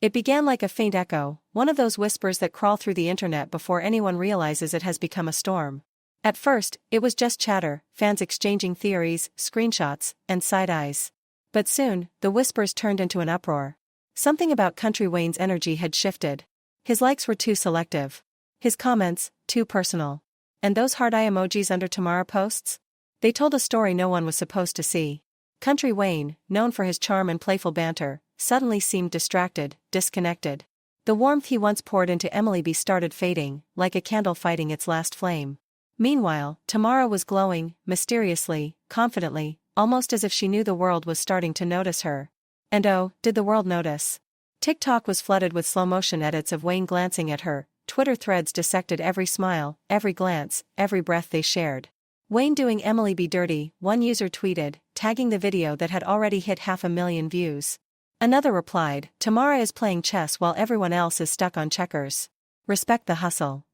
It began like a faint echo, one of those whispers that crawl through the internet before anyone realizes it has become a storm. At first, it was just chatter, fans exchanging theories, screenshots, and side eyes. But soon, the whispers turned into an uproar. Something about Country Wayne's energy had shifted. His likes were too selective. His comments, too personal. And those heart eye emojis under Tamara posts? They told a story no one was supposed to see. Country Wayne, known for his charm and playful banter, suddenly seemed distracted, disconnected. The warmth he once poured into Emily B started fading, like a candle fighting its last flame. Meanwhile, Tamara was glowing, mysteriously, confidently, almost as if she knew the world was starting to notice her. And oh, did the world notice? TikTok was flooded with slow-motion edits of Wayne glancing at her, Twitter threads dissected every smile, every glance, every breath they shared. Wayne doing Emily B dirty, one user tweeted, tagging the video that had already hit 500,000 views. Another replied, Tamara is playing chess while everyone else is stuck on checkers. Respect the hustle.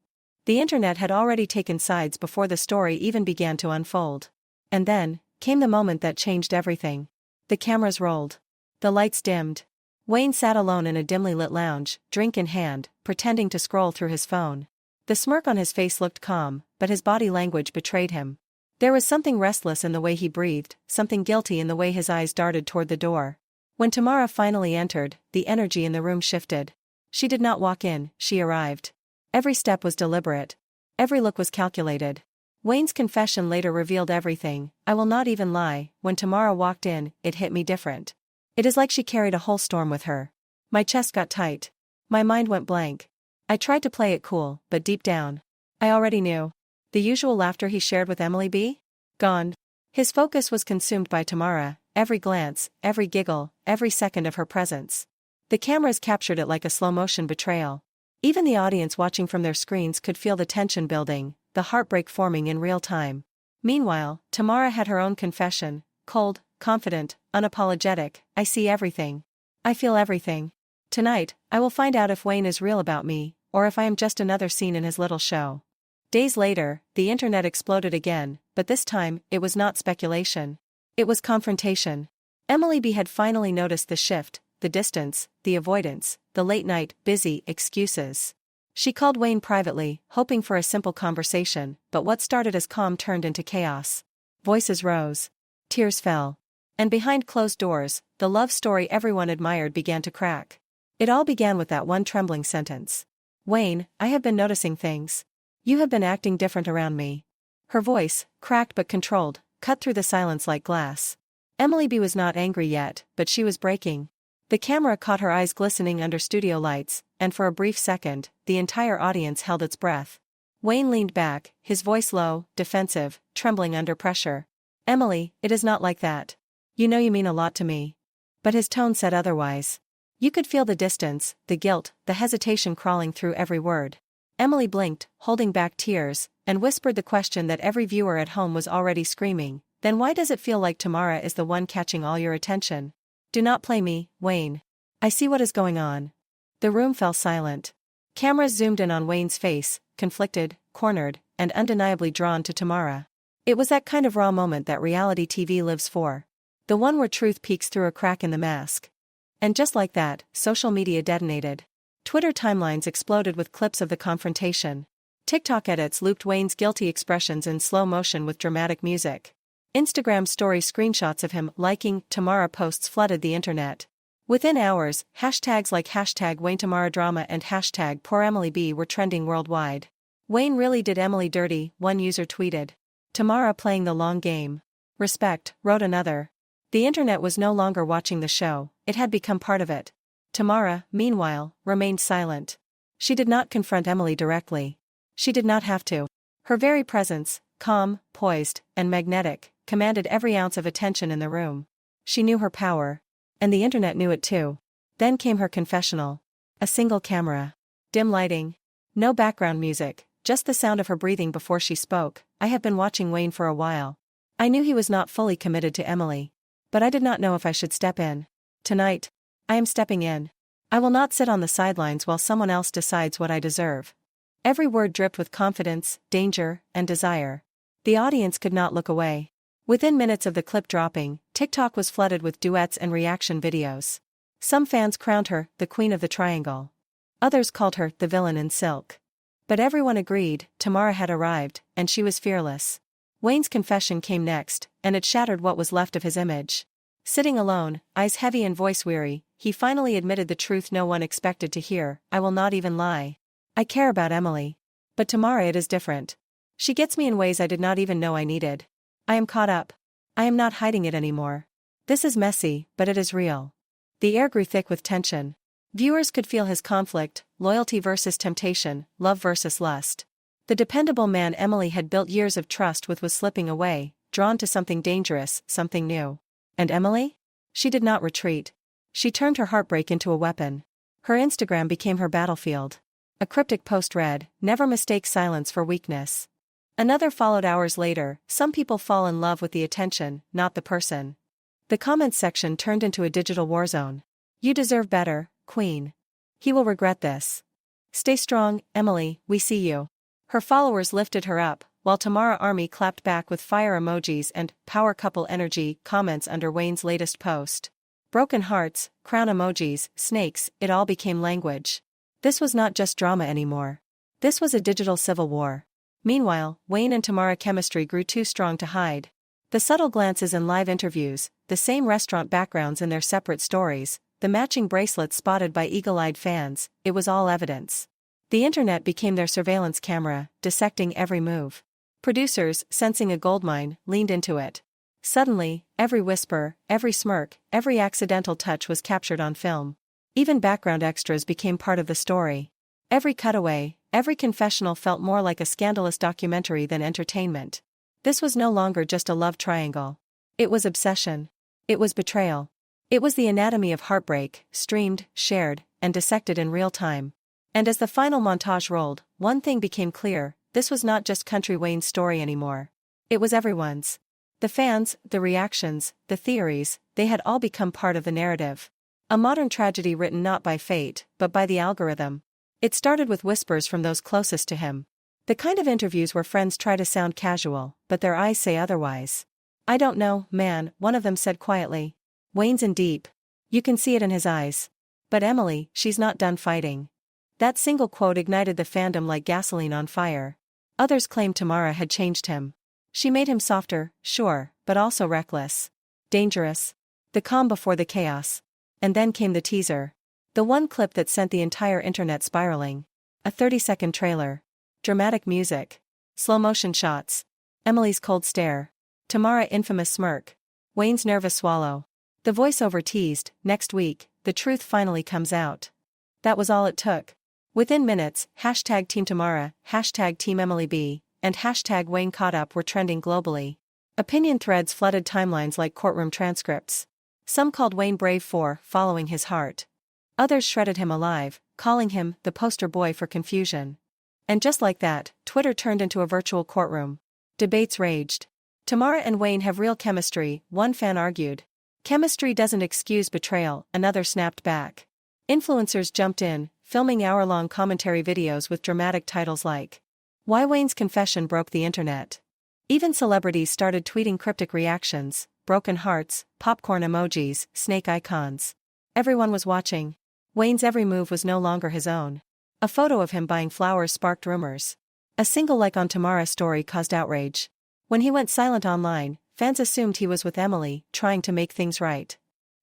The internet had already taken sides before the story even began to unfold. And then, came the moment that changed everything. The cameras rolled. The lights dimmed. Wayne sat alone in a dimly lit lounge, drink in hand, pretending to scroll through his phone. The smirk on his face looked calm, but his body language betrayed him. There was something restless in the way he breathed, something guilty in the way his eyes darted toward the door. When Tamara finally entered, the energy in the room shifted. She did not walk in, she arrived. Every step was deliberate. Every look was calculated. Wayne's confession later revealed everything. I will not even lie, when Tamara walked in, it hit me different. It is like she carried a whole storm with her. My chest got tight. My mind went blank. I tried to play it cool, but deep down, I already knew. The usual laughter he shared with Emily B? Gone. His focus was consumed by Tamara, every glance, every giggle, every second of her presence. The cameras captured it like a slow-motion betrayal. Even the audience watching from their screens could feel the tension building, the heartbreak forming in real time. Meanwhile, Tamara had her own confession, cold, confident, unapologetic. I see everything. I feel everything. Tonight, I will find out if Wayne is real about me, or if I am just another scene in his little show. Days later, the internet exploded again, but this time, it was not speculation. It was confrontation. Emily B had finally noticed the shift, the distance, the avoidance, the late-night, busy excuses. She called Wayne privately, hoping for a simple conversation, but what started as calm turned into chaos. Voices rose. Tears fell. And behind closed doors, the love story everyone admired began to crack. It all began with that one trembling sentence. Wayne, I have been noticing things. You have been acting different around me. Her voice, cracked but controlled, cut through the silence like glass. Emily B was not angry yet, but she was breaking. The camera caught her eyes glistening under studio lights, and for a brief second, the entire audience held its breath. Wayne leaned back, his voice low, defensive, trembling under pressure. Emily, it is not like that. You know you mean a lot to me. But his tone said otherwise. You could feel the distance, the guilt, the hesitation crawling through every word. Emily blinked, holding back tears, and whispered the question that every viewer at home was already screaming. Then why does it feel like Tamara is the one catching all your attention? Do not play me, Wayne. I see what is going on. The room fell silent. Cameras zoomed in on Wayne's face, conflicted, cornered, and undeniably drawn to Tamara. It was that kind of raw moment that reality TV lives for. The one where truth peeks through a crack in the mask. And just like that, social media detonated. Twitter timelines exploded with clips of the confrontation. TikTok edits looped Wayne's guilty expressions in slow motion with dramatic music. Instagram story screenshots of him liking Tamara posts flooded the internet. Within hours, hashtags like #WayneTamaraDrama and #PoorEmilyB were trending worldwide. Wayne really did Emily dirty, one user tweeted. Tamara playing the long game. Respect, wrote another. The internet was no longer watching the show, it had become part of it. Tamara, meanwhile, remained silent. She did not confront Emily directly. She did not have to. Her very presence, calm, poised, and magnetic, commanded every ounce of attention in the room. She knew her power. And the internet knew it too. Then came her confessional. A single camera. Dim lighting. No background music, just the sound of her breathing before she spoke. I have been watching Wayne for a while. I knew he was not fully committed to Emily. But I did not know if I should step in. Tonight, I am stepping in. I will not sit on the sidelines while someone else decides what I deserve. Every word dripped with confidence, danger, and desire. The audience could not look away. Within minutes of the clip dropping, TikTok was flooded with duets and reaction videos. Some fans crowned her the Queen of the Triangle. Others called her the villain in silk. But everyone agreed, Tamara had arrived, and she was fearless. Wayne's confession came next, and it shattered what was left of his image. Sitting alone, eyes heavy and voice weary, he finally admitted the truth no one expected to hear. I will not even lie. I care about Emily. But Tamara, it is different. She gets me in ways I did not even know I needed. I am caught up. I am not hiding it anymore. This is messy, but it is real. The air grew thick with tension. Viewers could feel his conflict, loyalty versus temptation, love versus lust. The dependable man Emily had built years of trust with was slipping away, drawn to something dangerous, something new. And Emily? She did not retreat. She turned her heartbreak into a weapon. Her Instagram became her battlefield. A cryptic post read, "Never mistake silence for weakness." Another followed hours later. Some people fall in love with the attention, not the person. The comments section turned into a digital war zone. You deserve better, Queen. He will regret this. Stay strong, Emily, we see you. Her followers lifted her up, while Tamara Army clapped back with fire emojis and power couple energy comments under Wayne's latest post. Broken hearts, crown emojis, snakes, it all became language. This was not just drama anymore. This was a digital civil war. Meanwhile, Wayne and Tamara chemistry grew too strong to hide. The subtle glances in live interviews, the same restaurant backgrounds in their separate stories, the matching bracelets spotted by eagle-eyed fans, it was all evidence. The internet became their surveillance camera, dissecting every move. Producers, sensing a goldmine, leaned into it. Suddenly, every whisper, every smirk, every accidental touch was captured on film. Even background extras became part of the story. Every cutaway, every confessional felt more like a scandalous documentary than entertainment. This was no longer just a love triangle. It was obsession. It was betrayal. It was the anatomy of heartbreak, streamed, shared, and dissected in real time. And as the final montage rolled, one thing became clear, this was not just Country Wayne's story anymore. It was everyone's. The fans, the reactions, the theories, they had all become part of the narrative. A modern tragedy written not by fate, but by the algorithm. It started with whispers from those closest to him. The kind of interviews where friends try to sound casual, but their eyes say otherwise. I don't know, man, one of them said quietly. Wayne's in deep. You can see it in his eyes. But Emily, she's not done fighting. That single quote ignited the fandom like gasoline on fire. Others claimed Tamara had changed him. She made him softer, sure, but also reckless. Dangerous. The calm before the chaos. And then came the teaser. The one clip that sent the entire internet spiraling. A 30-second trailer. Dramatic music. Slow-motion shots. Emily's cold stare. Tamara infamous smirk. Wayne's nervous swallow. The voiceover teased, next week, the truth finally comes out. That was all it took. Within minutes, hashtag Team Tamara, hashtag Team Emily B, and hashtag Wayne Caught Up were trending globally. Opinion threads flooded timelines like courtroom transcripts. Some called Wayne brave for following his heart. Others shredded him alive, calling him the poster boy for confusion. And just like that, Twitter turned into a virtual courtroom. Debates raged. Tamara and Wayne have real chemistry, one fan argued. Chemistry doesn't excuse betrayal, another snapped back. Influencers jumped in, filming hour-long commentary videos with dramatic titles like, "Why Wayne's Confession Broke the Internet." Even celebrities started tweeting cryptic reactions, broken hearts, popcorn emojis, snake icons. Everyone was watching. Wayne's every move was no longer his own. A photo of him buying flowers sparked rumors. A single like on Tamara's story caused outrage. When he went silent online, fans assumed he was with Emily, trying to make things right.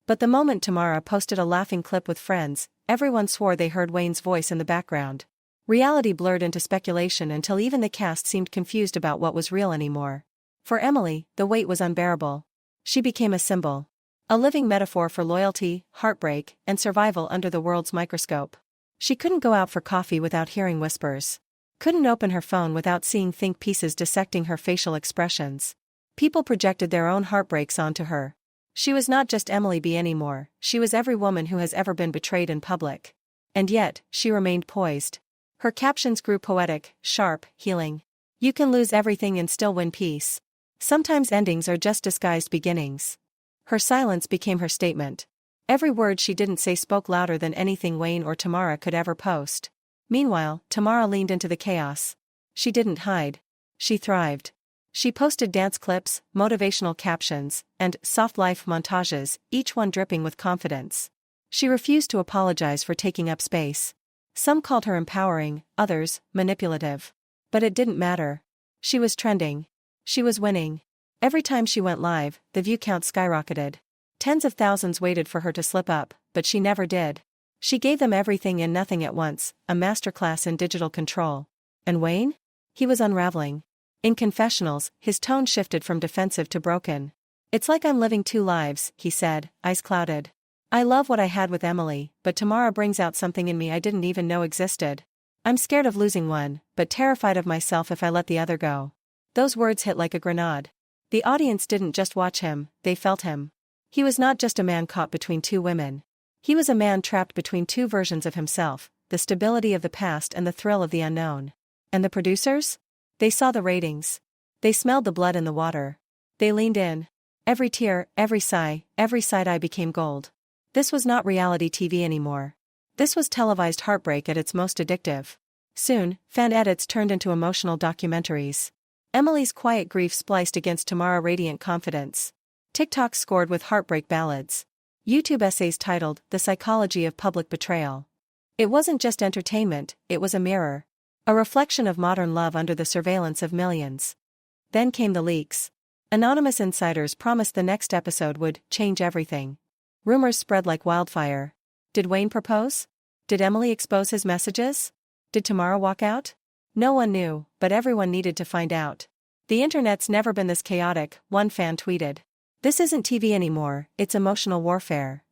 But the moment Tamara posted a laughing clip with friends, everyone swore they heard Wayne's voice in the background. Reality blurred into speculation until even the cast seemed confused about what was real anymore. For Emily, the weight was unbearable. She became a symbol. A living metaphor for loyalty, heartbreak, and survival under the world's microscope. She couldn't go out for coffee without hearing whispers. Couldn't open her phone without seeing think pieces dissecting her facial expressions. People projected their own heartbreaks onto her. She was not just Emily B anymore, she was every woman who has ever been betrayed in public. And yet, she remained poised. Her captions grew poetic, sharp, healing. You can lose everything and still win peace. Sometimes endings are just disguised beginnings. Her silence became her statement. Every word she didn't say spoke louder than anything Wayne or Tamara could ever post. Meanwhile, Tamara leaned into the chaos. She didn't hide. She thrived. She posted dance clips, motivational captions, and soft life montages, each one dripping with confidence. She refused to apologize for taking up space. Some called her empowering, others, manipulative. But it didn't matter. She was trending. She was winning. Every time she went live, the view count skyrocketed. Tens of thousands waited for her to slip up, but she never did. She gave them everything and nothing at once, a masterclass in digital control. And Wayne? He was unraveling. In confessionals, his tone shifted from defensive to broken. "It's like I'm living two lives," he said, eyes clouded. "I love what I had with Emily, but Tamara brings out something in me I didn't even know existed. I'm scared of losing one, but terrified of myself if I let the other go." Those words hit like a grenade. The audience didn't just watch him, they felt him. He was not just a man caught between two women. He was a man trapped between two versions of himself, the stability of the past and the thrill of the unknown. And the producers? They saw the ratings. They smelled the blood in the water. They leaned in. Every tear, every sigh, every side-eye became gold. This was not reality TV anymore. This was televised heartbreak at its most addictive. Soon, fan edits turned into emotional documentaries. Emily's quiet grief spliced against Tamara's radiant confidence. TikTok scored with heartbreak ballads. YouTube essays titled "The Psychology of Public Betrayal." It wasn't just entertainment, it was a mirror. A reflection of modern love under the surveillance of millions. Then came the leaks. Anonymous insiders promised the next episode would change everything. Rumors spread like wildfire. Did Wayne propose? Did Emily expose his messages? Did Tamara walk out? No one knew, but everyone needed to find out. "The internet's never been this chaotic," one fan tweeted. "This isn't TV anymore, it's emotional warfare."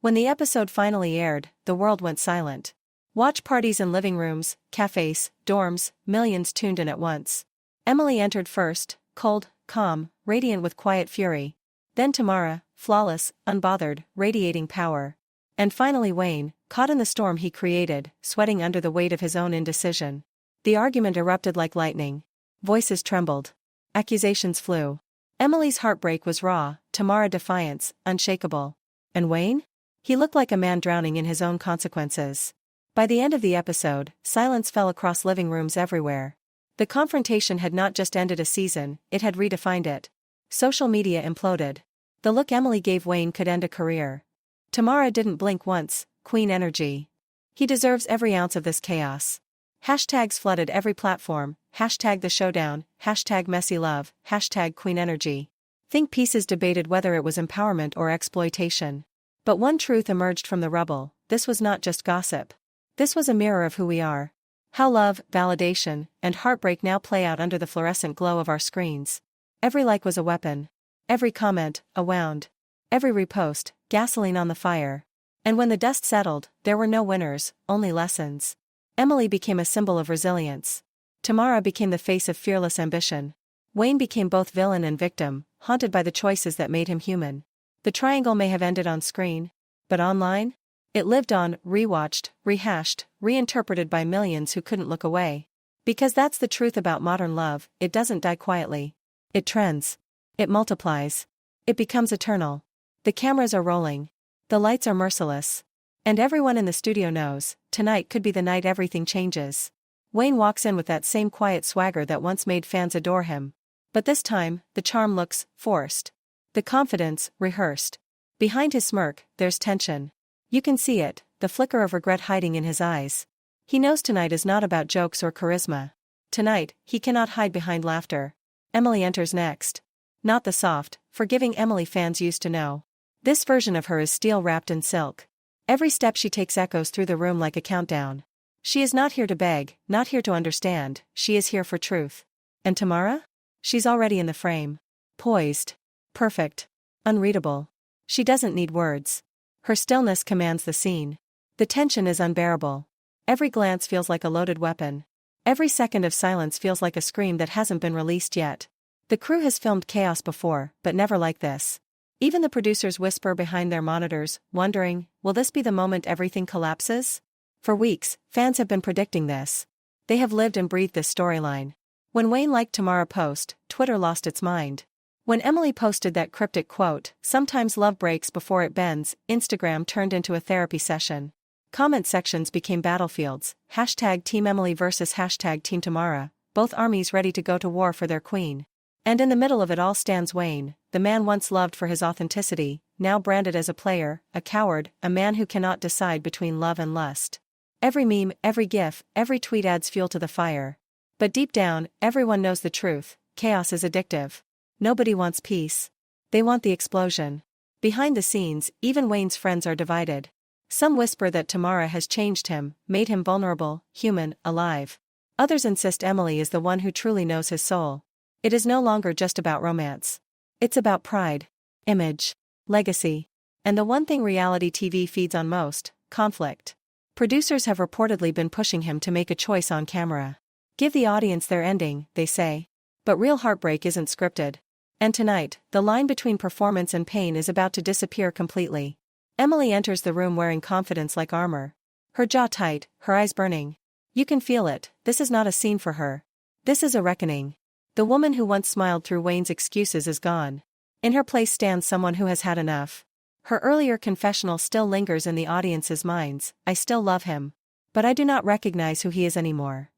When the episode finally aired, the world went silent. Watch parties in living rooms, cafes, dorms, millions tuned in at once. Emily entered first, cold, calm, radiant with quiet fury. Then Tamara, flawless, unbothered, radiating power. And finally Wayne, caught in the storm he created, sweating under the weight of his own indecision. The argument erupted like lightning. Voices trembled. Accusations flew. Emily's heartbreak was raw, Tamara defiance, unshakable. And Wayne? He looked like a man drowning in his own consequences. By the end of the episode, silence fell across living rooms everywhere. The confrontation had not just ended a season, it had redefined it. Social media imploded. The look Emily gave Wayne could end a career. Tamara didn't blink once, queen energy. He deserves every ounce of this chaos. Hashtags flooded every platform, hashtag the showdown, hashtag messy love, hashtag queen energy. Think pieces debated whether it was empowerment or exploitation. But one truth emerged from the rubble: this was not just gossip. This was a mirror of who we are. How love, validation, and heartbreak now play out under the fluorescent glow of our screens. Every like was a weapon. Every comment, a wound. Every repost, gasoline on the fire. And when the dust settled, there were no winners, only lessons. Emily became a symbol of resilience. Tamara became the face of fearless ambition. Wayne became both villain and victim, haunted by the choices that made him human. The triangle may have ended on screen, but online? It lived on, rewatched, rehashed, reinterpreted by millions who couldn't look away. Because that's the truth about modern love, it doesn't die quietly. It trends. It multiplies. It becomes eternal. The cameras are rolling. The lights are merciless. And everyone in the studio knows, tonight could be the night everything changes. Wayne walks in with that same quiet swagger that once made fans adore him. But this time, the charm looks forced. The confidence, rehearsed. Behind his smirk, there's tension. You can see it, the flicker of regret hiding in his eyes. He knows tonight is not about jokes or charisma. Tonight, he cannot hide behind laughter. Emily enters next. Not the soft, forgiving Emily fans used to know. This version of her is steel wrapped in silk. Every step she takes echoes through the room like a countdown. She is not here to beg, not here to understand, she is here for truth. And Tamara? She's already in the frame. Poised. Perfect. Unreadable. She doesn't need words. Her stillness commands the scene. The tension is unbearable. Every glance feels like a loaded weapon. Every second of silence feels like a scream that hasn't been released yet. The crew has filmed chaos before, but never like this. Even the producers whisper behind their monitors, wondering, will this be the moment everything collapses? For weeks, fans have been predicting this. They have lived and breathed this storyline. When Wayne liked Tamara post, Twitter lost its mind. When Emily posted that cryptic quote, "Sometimes love breaks before it bends," Instagram turned into a therapy session. Comment sections became battlefields, hashtag Team Emily versus hashtag Team Tamara, both armies ready to go to war for their queen. And in the middle of it all stands Wayne, the man once loved for his authenticity, now branded as a player, a coward, a man who cannot decide between love and lust. Every meme, every gif, every tweet adds fuel to the fire. But deep down, everyone knows the truth: chaos is addictive. Nobody wants peace. They want the explosion. Behind the scenes, even Wayne's friends are divided. Some whisper that Tamara has changed him, made him vulnerable, human, alive. Others insist Emily is the one who truly knows his soul. It is no longer just about romance. It's about pride, image, legacy. And the one thing reality TV feeds on most: conflict. Producers have reportedly been pushing him to make a choice on camera. Give the audience their ending, they say. But real heartbreak isn't scripted. And tonight, the line between performance and pain is about to disappear completely. Emily enters the room wearing confidence like armor. Her jaw tight, her eyes burning. You can feel it. This is not a scene for her. This is a reckoning. The woman who once smiled through Wayne's excuses is gone. In her place stands someone who has had enough. Her earlier confessional still lingers in the audience's minds: I still love him. But I do not recognize who he is anymore.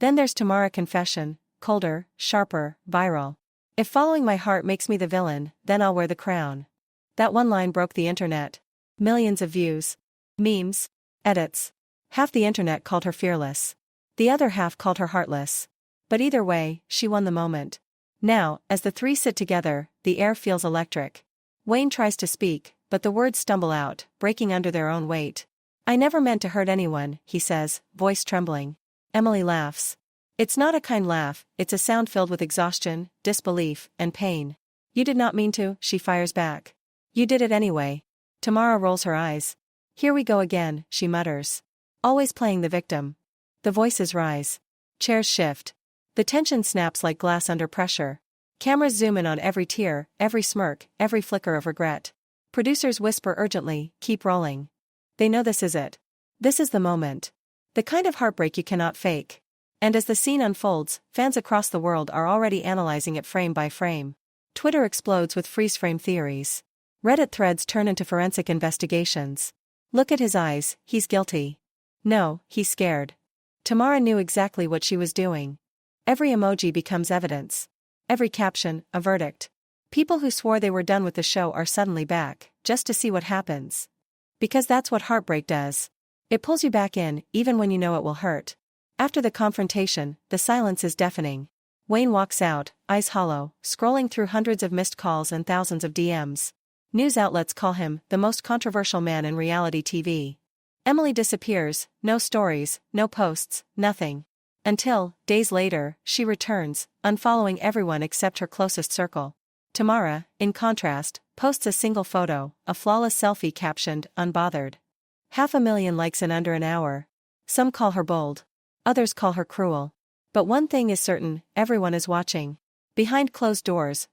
Then there's Tamara's confession, colder, sharper, viral. If following my heart makes me the villain, then I'll wear the crown. That one line broke the internet. Millions of views. Memes. Edits. Half the internet called her fearless. The other half called her heartless. But either way, she won the moment. Now, as the three sit together, the air feels electric. Wayne tries to speak, but the words stumble out, breaking under their own weight. I never meant to hurt anyone, he says, voice trembling. Emily laughs. It's not a kind laugh, it's a sound filled with exhaustion, disbelief, and pain. You did not mean to, she fires back. You did it anyway. Tamara rolls her eyes. Here we go again, she mutters. Always playing the victim. The voices rise. Chairs shift. The tension snaps like glass under pressure. Cameras zoom in on every tear, every smirk, every flicker of regret. Producers whisper urgently, keep rolling. They know this is it. This is the moment. The kind of heartbreak you cannot fake. And as the scene unfolds, fans across the world are already analyzing it frame by frame. Twitter explodes with freeze-frame theories. Reddit threads turn into forensic investigations. Look at his eyes, he's guilty. No, he's scared. Tamara knew exactly what she was doing. Every emoji becomes evidence. Every caption, a verdict. People who swore they were done with the show are suddenly back, just to see what happens. Because that's what heartbreak does. It pulls you back in, even when you know it will hurt. After the confrontation, the silence is deafening. Wayne walks out, eyes hollow, scrolling through hundreds of missed calls and thousands of DMs. News outlets call him the most controversial man in reality TV. Emily disappears, no stories, no posts, nothing. Until, days later, she returns, unfollowing everyone except her closest circle. Tamara, in contrast, posts a single photo, a flawless selfie captioned, unbothered. 500,000 likes in under an hour. Some call her bold. Others call her cruel. But one thing is certain, everyone is watching. Behind closed doors,